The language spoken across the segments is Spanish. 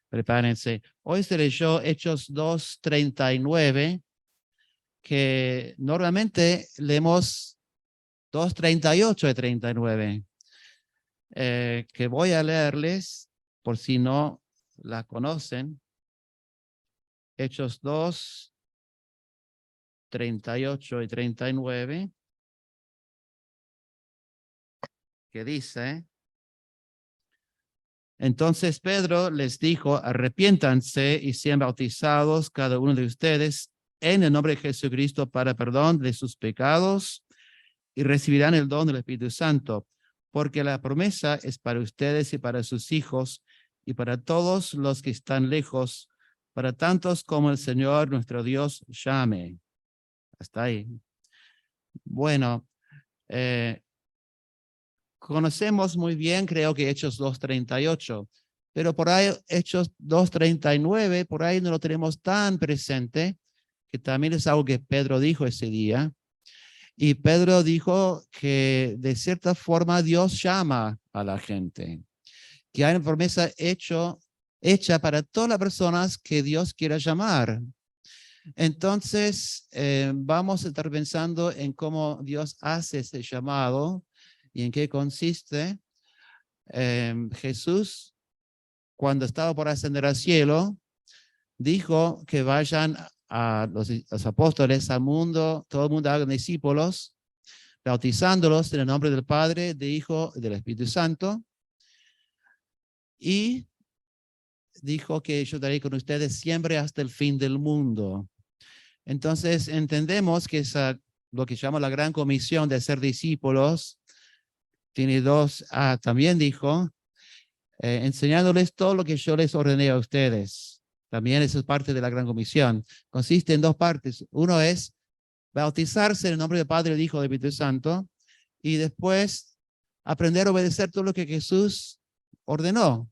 Prepárense. Hoy se leyó Hechos 2:39, que normalmente leemos 2:38 y 39, que voy a leerles por si no la conocen. Hechos 2:38 y 39, que dice: entonces Pedro les dijo, arrepiéntanse y sean bautizados cada uno de ustedes en el nombre de Jesucristo para perdón de sus pecados y recibirán el don del Espíritu Santo, porque la promesa es para ustedes y para sus hijos y para todos los que están lejos, para tantos como el Señor nuestro Dios llame. Hasta ahí. Bueno, conocemos muy bien, creo que Hechos 2:38, pero por ahí Hechos 2:39, por ahí no lo tenemos tan presente, que también es algo que Pedro dijo ese día. Y Pedro dijo que de cierta forma Dios llama a la gente, que hay una promesa hecha para todas las personas que Dios quiera llamar. Entonces, vamos a estar pensando en cómo Dios hace ese llamado y en qué consiste. Jesús, cuando estaba por ascender al cielo, dijo que vayan a los apóstoles al mundo, todo el mundo hagan discípulos, bautizándolos en el nombre del Padre, del Hijo y del Espíritu Santo. Y dijo que yo estaré con ustedes siempre hasta el fin del mundo. Entonces entendemos que lo que llama la gran comisión de ser discípulos tiene dos. También dijo, enseñándoles todo lo que yo les ordené a ustedes. También eso es parte de la gran comisión. Consiste en dos partes. Uno es bautizarse en el nombre del Padre, del Hijo y del Espíritu Santo, y después aprender a obedecer todo lo que Jesús ordenó.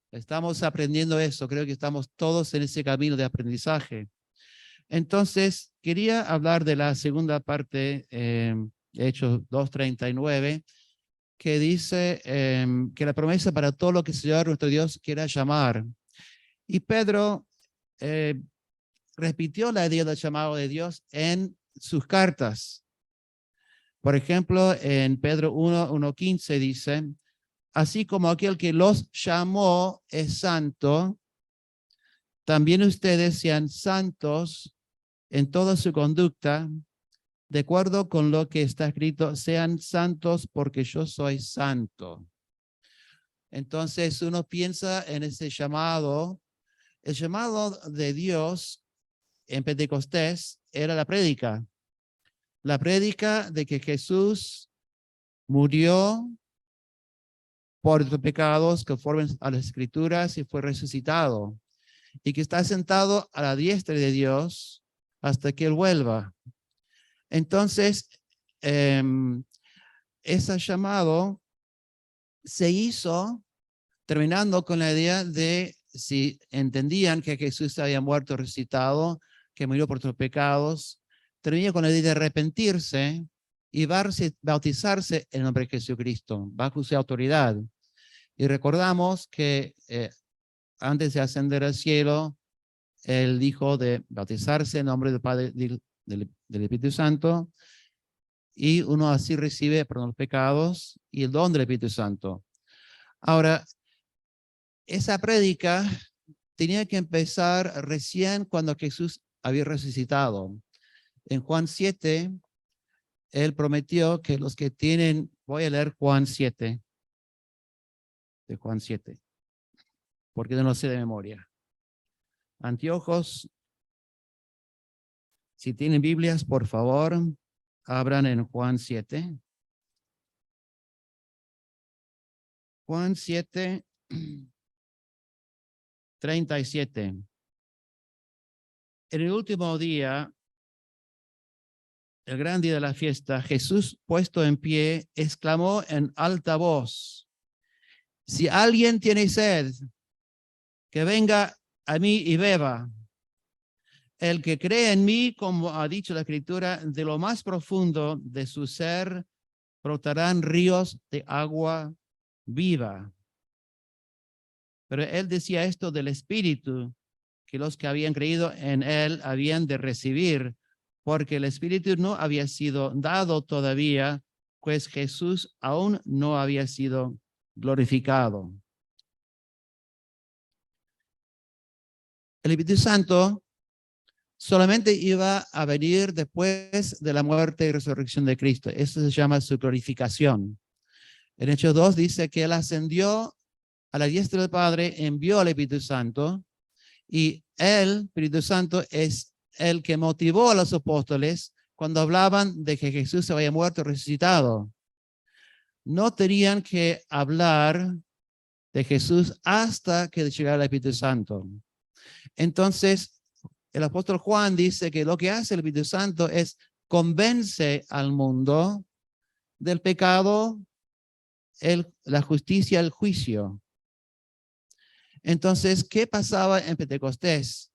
Estamos aprendiendo eso. Creo que estamos todos en ese camino de aprendizaje. Entonces, quería hablar de la segunda parte, Hechos 2:39, que dice que la promesa para todo lo que el Señor nuestro Dios quiera llamar. Y Pedro repitió la idea del llamado de Dios en sus cartas. Por ejemplo, en Pedro 1:15 dice, así como aquel que los llamó es santo, también ustedes sean santos en toda su conducta, de acuerdo con lo que está escrito, sean santos porque yo soy santo. Entonces uno piensa en ese llamado. El llamado de Dios en Pentecostés era la prédica de que Jesús murió por los pecados conforme a las Escrituras y fue resucitado, y que está sentado a la diestra de Dios hasta que Él vuelva. Entonces, ese llamado se hizo terminando con la idea de, si entendían que Jesús había muerto, resucitado, que murió por sus pecados, terminó con la idea de arrepentirse y bautizarse en el nombre de Jesucristo, bajo su autoridad. Y recordamos que antes de ascender al cielo, Él dijo de bautizarse en nombre del Padre, del Espíritu Santo, y uno así recibe perdón los pecados y el don del Espíritu Santo. Ahora, esa prédica tenía que empezar recién cuando Jesús había resucitado. En Juan 7, Él prometió que los que tienen, voy a leer Juan 7, de Juan 7, porque no lo sé de memoria. Anteojos, si tienen Biblias, por favor, abran en Juan 7. Juan 7, 37. En el último día, el gran día de la fiesta, Jesús, puesto en pie, exclamó en alta voz, si alguien tiene sed, que venga a mí y beba. El que cree en mí, como ha dicho la Escritura, de lo más profundo de su ser brotarán ríos de agua viva. Pero él decía esto del Espíritu, que los que habían creído en él habían de recibir, porque el Espíritu no había sido dado todavía, pues Jesús aún no había sido glorificado. El Espíritu Santo solamente iba a venir después de la muerte y resurrección de Cristo. Eso se llama su glorificación. En Hechos 2 dice que él ascendió a la diestra del Padre, envió al Espíritu Santo, y el Espíritu Santo es el que motivó a los apóstoles cuando hablaban de que Jesús se había muerto y resucitado. No tenían que hablar de Jesús hasta que llegara el Espíritu Santo. Entonces, el apóstol Juan dice que lo que hace el Espíritu Santo es convence al mundo del pecado, la justicia, el juicio. Entonces, ¿qué pasaba en Pentecostés?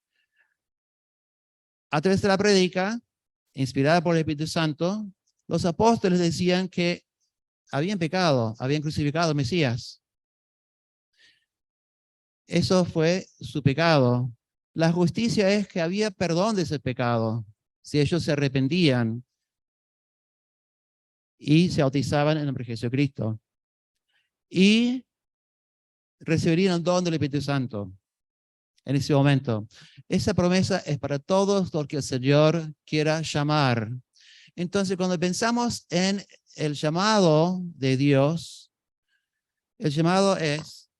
A través de la prédica, inspirada por el Espíritu Santo, los apóstoles decían que habían pecado, habían crucificado al Mesías. Eso fue su pecado. La justicia es que había perdón de ese pecado, si ellos se arrepentían y se bautizaban en el nombre de Jesucristo. Y recibirían el don del Espíritu Santo en ese momento. Esa promesa es para todos los que el Señor quiera llamar. Entonces, cuando pensamos en el llamado de Dios, el llamado es,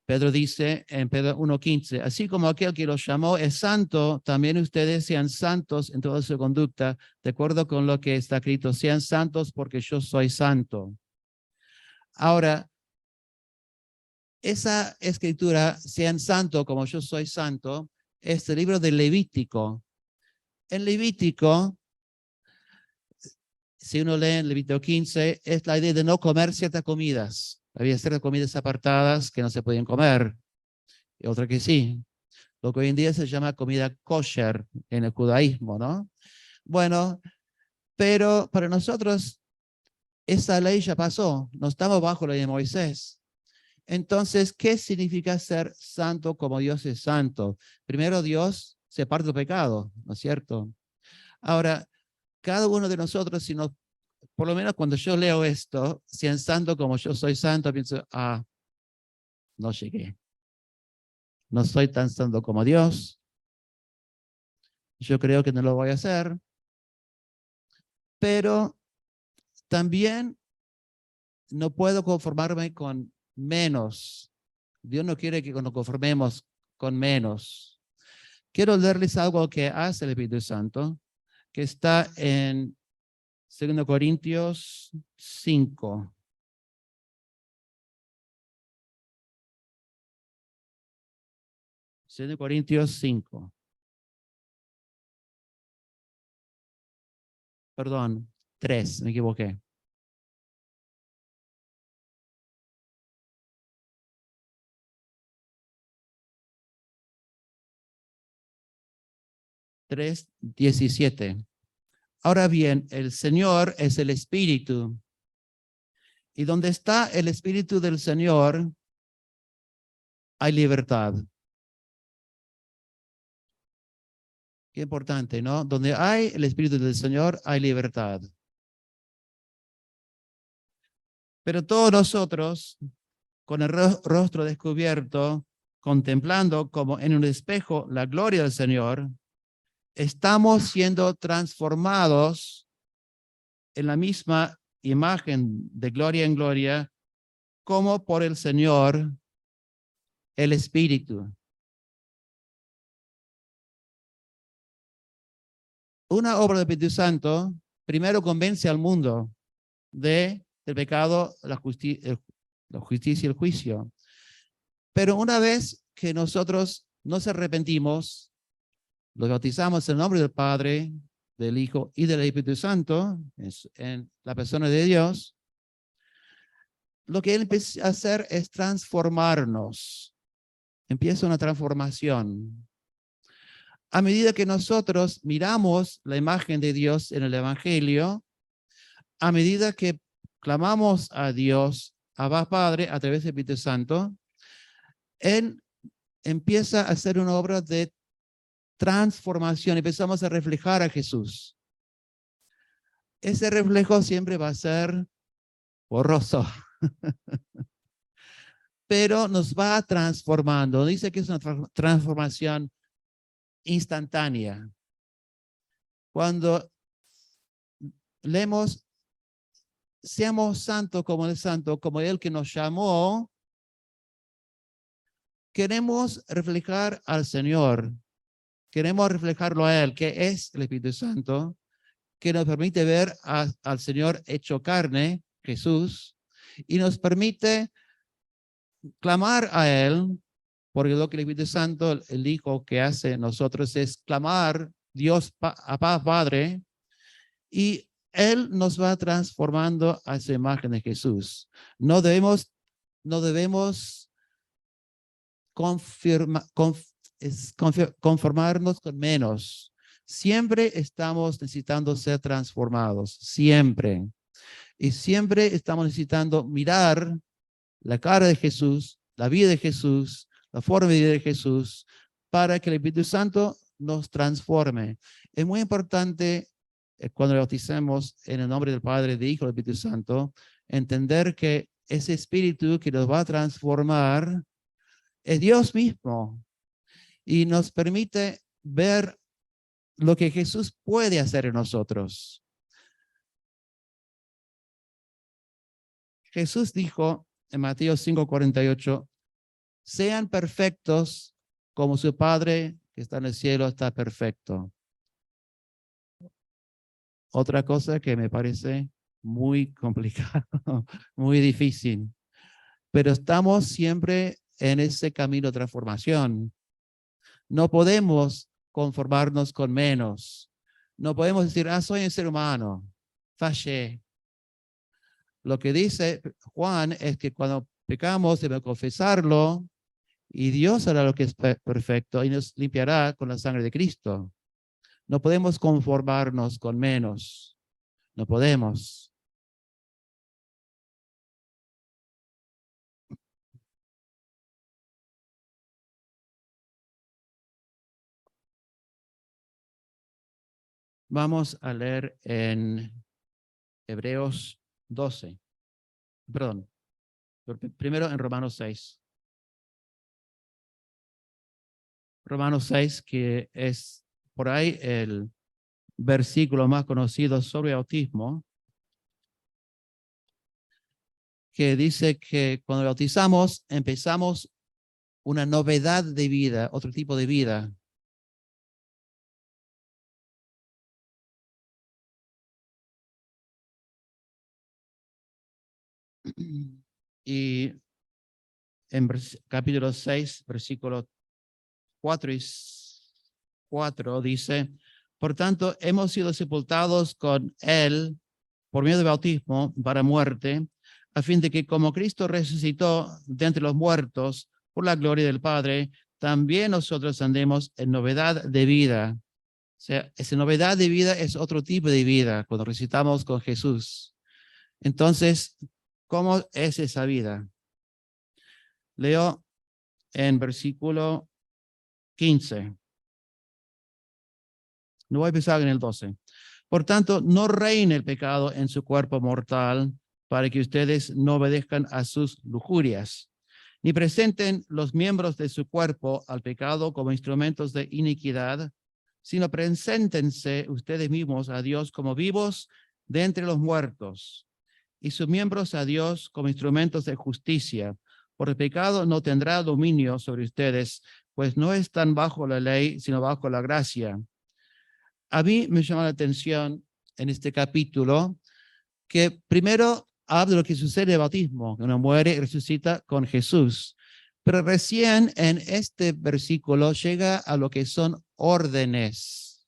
Pedro dice en Pedro 1:15, así como aquel que los llamó es santo, también ustedes sean santos en toda su conducta, de acuerdo con lo que está escrito, sean santos porque yo soy santo. Ahora, esa escritura, sean santos como yo soy santo, es el libro de Levítico. En Levítico, si uno lee en Levítico 15, es la idea de no comer ciertas comidas. Había ciertas comidas apartadas que no se podían comer, y otras que sí. Lo que hoy en día se llama comida kosher en el judaísmo, ¿no? Bueno, pero para nosotros esa ley ya pasó. No estamos bajo la ley de Moisés. Entonces, ¿qué significa ser santo como Dios es santo? Primero, Dios separa tu pecado, ¿no es cierto? Ahora, cada uno de nosotros, si no, por lo menos cuando yo leo esto, sean santo como yo soy santo, pienso, no llegué. No soy tan santo como Dios. Yo creo que no lo voy a hacer. Pero también no puedo conformarme con menos. Dios no quiere que nos conformemos con menos. Quiero leerles algo que hace el Espíritu Santo, que está en 2 Corintios 5. 2 Corintios 5. Perdón, 3, me equivoqué. Tres, 17. Ahora bien, el Señor es el Espíritu. Y donde está el Espíritu del Señor, hay libertad. Qué importante, ¿no? Donde hay el Espíritu del Señor, hay libertad. Pero todos nosotros, con el rostro descubierto, contemplando como en un espejo la gloria del Señor, estamos siendo transformados en la misma imagen de gloria en gloria, como por el Señor, el Espíritu. Una obra del Espíritu Santo primero convence al mundo del pecado, la justicia y el juicio. Pero una vez que nosotros nos arrepentimos, los bautizamos en el nombre del Padre, del Hijo y del Espíritu Santo, en la persona de Dios, lo que Él empieza a hacer es transformarnos. Empieza una transformación. A medida que nosotros miramos la imagen de Dios en el Evangelio, a medida que clamamos a Dios Abba Padre, a través del Espíritu Santo, Él empieza a hacer una obra de transformación. Empezamos a reflejar a Jesús. Ese reflejo siempre va a ser borroso, pero nos va transformando. Dice que es una transformación instantánea. Cuando leemos, seamos santos como el santo, como el que nos llamó, queremos reflejar al Señor. Queremos reflejarlo a Él, que es el Espíritu Santo, que nos permite ver al Señor hecho carne, Jesús, y nos permite clamar a Él, porque lo que el Espíritu Santo, el Hijo que hace en nosotros es clamar Dios a Padre, y Él nos va transformando a esa imagen de Jesús. No debemos conformarnos con menos. Siempre estamos necesitando ser transformados, siempre. Y siempre estamos necesitando mirar la cara de Jesús, la vida de Jesús, la forma de vida de Jesús, para que el Espíritu Santo nos transforme. Es muy importante cuando le bauticemos en el nombre del Padre, del Hijo y del Espíritu Santo, entender que ese Espíritu que nos va a transformar es Dios mismo y nos permite ver lo que Jesús puede hacer en nosotros. Jesús dijo en Mateo 5:48, sean perfectos como su Padre que está en el cielo está perfecto. Otra cosa que me parece muy complicado, muy difícil, pero estamos siempre en ese camino de transformación. No podemos conformarnos con menos. No podemos decir, soy un ser humano, fallé. Lo que dice Juan es que cuando pecamos debemos confesarlo y Dios hará lo que es perfecto y nos limpiará con la sangre de Cristo. No podemos conformarnos con menos. No podemos. Vamos a leer en Hebreos 12. Perdón. Primero en Romanos 6. Romanos 6, que es por ahí el versículo más conocido sobre autismo, que dice que cuando bautizamos empezamos una novedad de vida, otro tipo de vida. Y en capítulo 6, versículo 4 y 4 dice, por tanto, hemos sido sepultados con Él por medio del bautismo para muerte, a fin de que como Cristo resucitó de entre los muertos por la gloria del Padre, también nosotros andemos en novedad de vida. O sea, esa novedad de vida es otro tipo de vida cuando resucitamos con Jesús. Entonces, ¿cómo es esa vida? Leo en versículo 15. No voy a empezar en el 12. Por tanto, no reine el pecado en su cuerpo mortal para que ustedes no obedezcan a sus lujurias, ni presenten los miembros de su cuerpo al pecado como instrumentos de iniquidad, sino preséntense ustedes mismos a Dios como vivos de entre los muertos y sus miembros a Dios como instrumentos de justicia. Por el pecado no tendrá dominio sobre ustedes, pues no están bajo la ley, sino bajo la gracia. A mí me llama la atención en este capítulo que primero habla de lo que sucede en el bautismo, que uno muere y resucita con Jesús. Pero recién en este versículo llega a lo que son órdenes,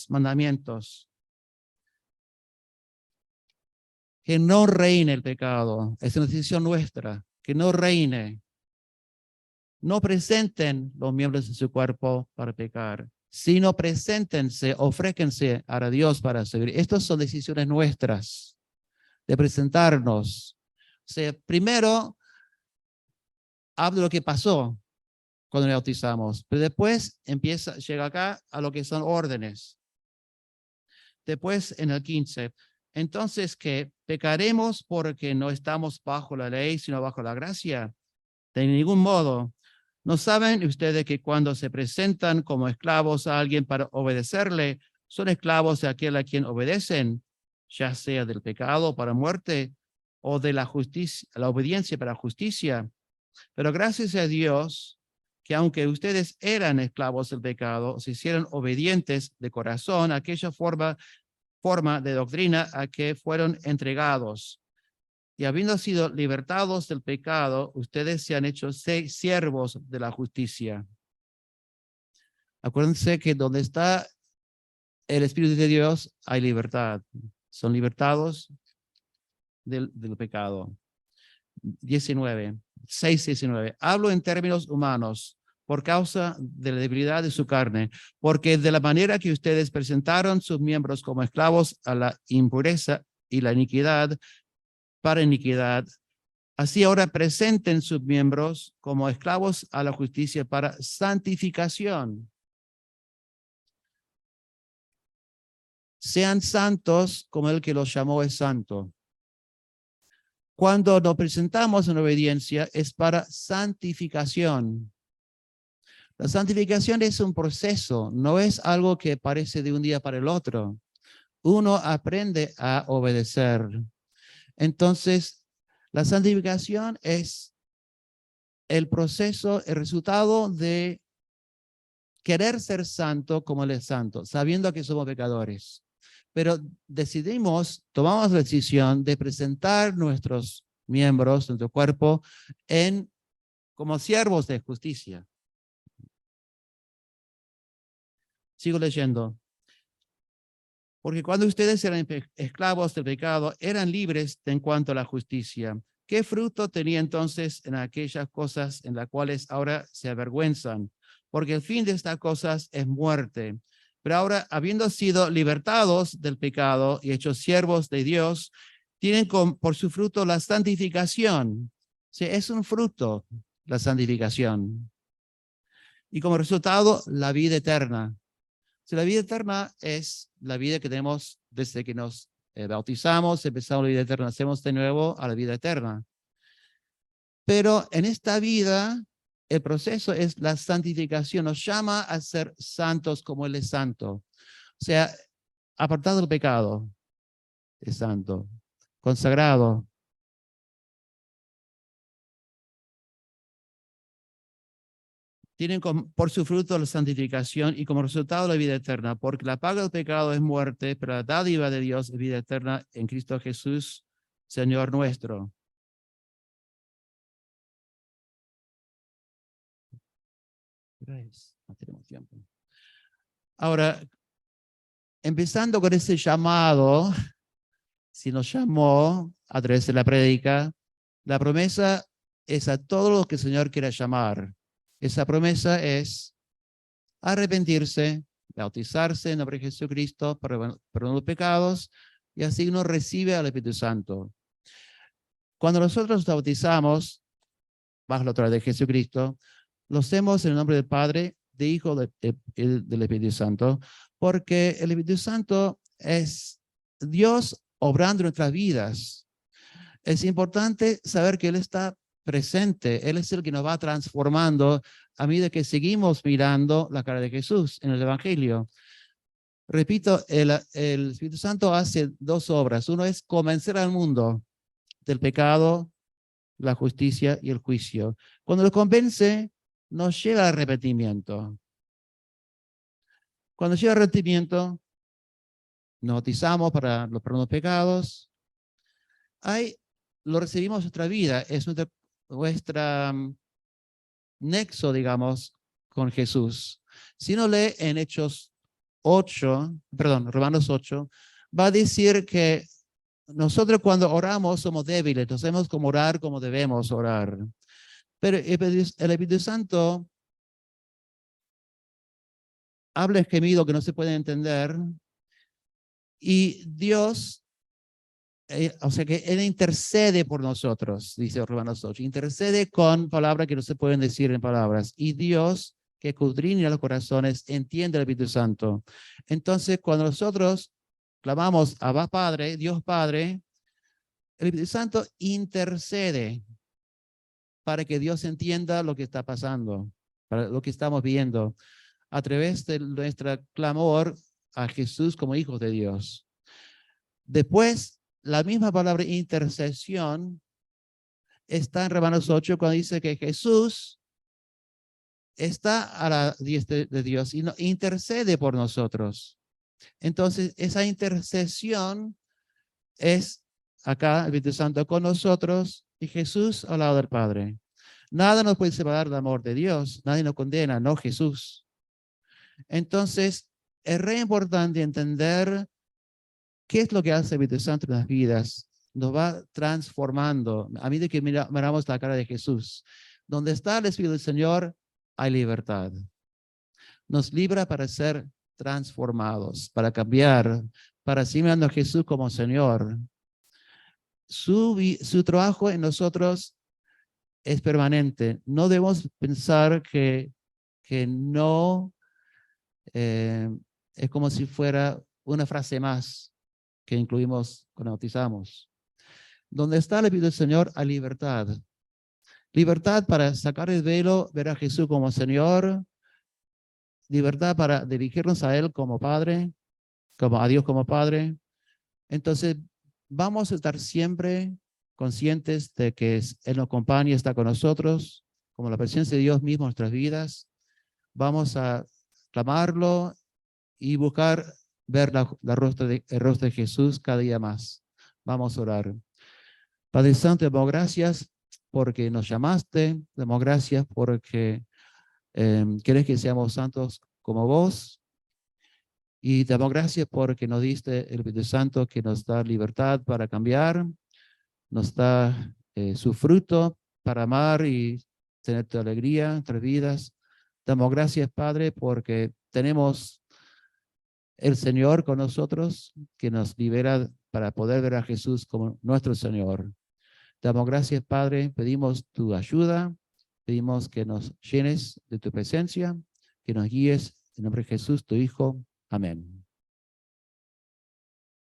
mandamientos. Que no reine el pecado, es una decisión nuestra, que no reine. No presenten los miembros de su cuerpo para pecar, sino preséntense, ofréquense a Dios para servir. Estas son decisiones nuestras. de presentarnos. O sea, primero hablo de lo que pasó cuando le bautizamos, pero después llega acá a lo que son órdenes. Después en el 15, entonces que pecaremos porque no estamos bajo la ley, sino bajo la gracia. De ningún modo. ¿No saben ustedes que cuando se presentan como esclavos a alguien para obedecerle, son esclavos de aquel a quien obedecen, ya sea del pecado para muerte o de la justicia, la obediencia para justicia? Pero gracias a Dios que aunque ustedes eran esclavos del pecado, se hicieron obedientes de corazón a aquella forma de doctrina a que fueron entregados. Y habiendo sido libertados del pecado, ustedes se han hecho siervos de la justicia. Acuérdense que donde está el Espíritu de Dios hay libertad. Son libertados del pecado. 6:19. Hablo en términos humanos por causa de la debilidad de su carne, porque de la manera que ustedes presentaron sus miembros como esclavos a la impureza y la iniquidad, para iniquidad, así ahora presenten sus miembros como esclavos a la justicia para santificación. Sean santos como el que los llamó es santo. Cuando nos presentamos en obediencia es para santificación. La santificación es un proceso, no es algo que aparece de un día para el otro. Uno aprende a obedecer. Entonces, la santificación es el proceso, el resultado de querer ser santo como Él es santo, sabiendo que somos pecadores. Pero tomamos la decisión de presentar nuestros miembros, nuestro cuerpo, como siervos de justicia. Sigo leyendo. Porque cuando ustedes eran esclavos del pecado, eran libres en cuanto a la justicia. ¿Qué fruto tenía entonces en aquellas cosas en las cuales ahora se avergüenzan? Porque el fin de estas cosas es muerte. Pero ahora, habiendo sido libertados del pecado y hechos siervos de Dios, tienen por su fruto la santificación. Sí, es un fruto la santificación. Y como resultado, la vida eterna. La vida eterna es la vida que tenemos desde que nos bautizamos, empezamos la vida eterna, nacemos de nuevo a la vida eterna. Pero en esta vida, el proceso es la santificación, nos llama a ser santos como Él es santo. O sea, apartado del pecado, es santo, consagrado. Tienen por su fruto la santificación y como resultado la vida eterna, porque la paga del pecado es muerte, pero la dádiva de Dios es vida eterna en Cristo Jesús, Señor nuestro. No tenemos tiempo. Ahora, empezando con ese llamado, si nos llamó a través de la prédica, la promesa es a todos los que el Señor quiera llamar. Esa promesa es arrepentirse, bautizarse en nombre de Jesucristo, perdón los pecados, y así uno recibe al Espíritu Santo. Cuando nosotros nos bautizamos, bajo la autoridad de Jesucristo, lo hacemos en el nombre del Padre, del Hijo, del Espíritu Santo, porque el Espíritu Santo es Dios obrando en nuestras vidas. Es importante saber que Él está presente, Él es el que nos va transformando a medida que seguimos mirando la cara de Jesús en el Evangelio. Repito, el Espíritu Santo hace dos obras. Uno es convencer al mundo del pecado, la justicia y el juicio. Cuando lo convence, nos llega al arrepentimiento. Cuando llega al arrepentimiento, nos bautizamos para los perdones de pecados. Ahí lo recibimos en nuestra vida, es nuestra nexo, digamos, con Jesús. Si uno lee en Romanos 8, va a decir que nosotros cuando oramos somos débiles, no sabemos cómo orar como debemos orar. Pero el Espíritu Santo habla gemido que no se puede entender y Dios O sea que Él intercede por nosotros, dice Romanos 8. Intercede con palabras que no se pueden decir en palabras. Y Dios, que escudriña los corazones, entiende el Espíritu Santo. Entonces, cuando nosotros clamamos Abba Padre, Dios Padre, el Espíritu Santo intercede para que Dios entienda lo que está pasando, para lo que estamos viendo, a través de nuestro clamor a Jesús como hijos de Dios. Después, la misma palabra intercesión está en Romanos 8 cuando dice que Jesús está a la diestra de Dios y intercede por nosotros. Entonces, esa intercesión es acá, el Espíritu Santo con nosotros y Jesús al lado del Padre. Nada nos puede separar del amor de Dios. Nadie nos condena, no Jesús. Entonces, es re importante entender qué es lo que hace el Espíritu Santo en las vidas. Nos va transformando. A medida que miramos la cara de Jesús. Donde está el Espíritu del Señor, hay libertad. Nos libra para ser transformados, para cambiar, para seguir mirando a Jesús como Señor. Su trabajo en nosotros es permanente. No debemos pensar que no es como si fuera una frase más que incluimos cuando bautizamos. Donde está el Espíritu del Señor, hay libertad. Libertad para sacar el velo, ver a Jesús como Señor. Libertad para dirigirnos a Él como Padre, como a Dios como Padre. Entonces, vamos a estar siempre conscientes de que Él nos acompaña y está con nosotros, como la presencia de Dios mismo en nuestras vidas. Vamos a clamarlo y buscar ver el rostro de Jesús cada día más. Vamos a orar. Padre Santo, damos gracias porque nos llamaste, damos gracias porque querés que seamos santos como vos. Y te damos gracias porque nos diste el Espíritu Santo que nos da libertad para cambiar, nos da su fruto para amar y tener tu alegría en nuestras vidas. Damos gracias, Padre, porque tenemos el Señor con nosotros que nos libera para poder ver a Jesús como nuestro Señor. Damos gracias, Padre, pedimos tu ayuda, pedimos que nos llenes de tu presencia, que nos guíes en nombre de Jesús, tu Hijo. Amén.